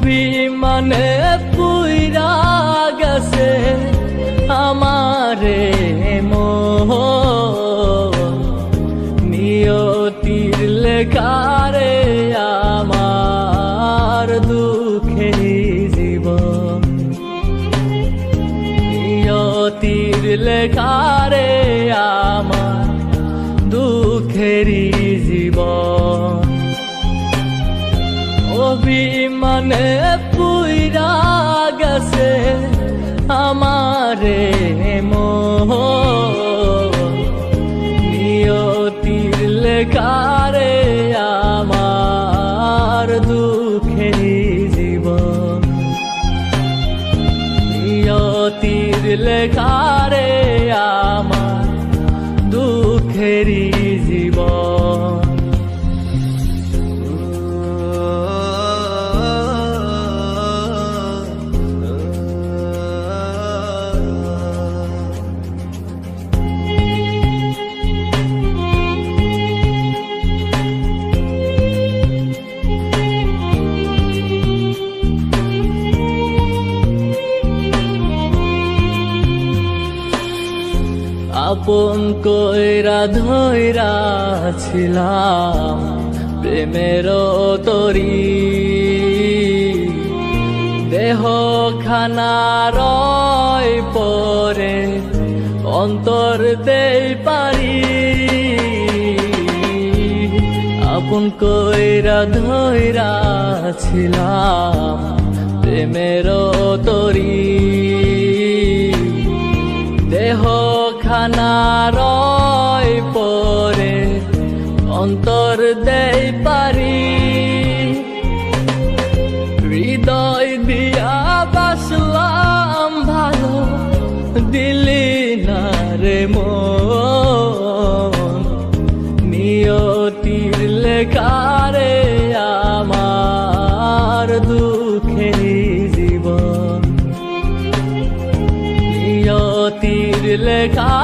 অভিমানে পুইরা গেছে আমারে মোহ, নিয়তির লেখারে আমার দুঃখের জীবন, নিয়তির লেখারে আমার দুঃখের জীবন। অভিমানে পুইরা গেছে আমারে মোহ, নিয়তির লেখারে আমার দুঃখের জীবন, নিয়তির লেখারে আমার দুঃখের জীবন। আপন কইরা ধইরা ছিলাম প্রেমের তরি, দেহ খানা রয় পরে অন্তর দেই পারি। আপন কইরা ধইরা ছিলাম প্রেমের তরি, দেহ খানা রয় পরে অন্তর দেই পারি। হৃদয় দিয়া বাসলাম ভালো, দিলি না রে মন, নিয়তির লেখারে আমার দুঃখের জীবন, নিয়তির লেখা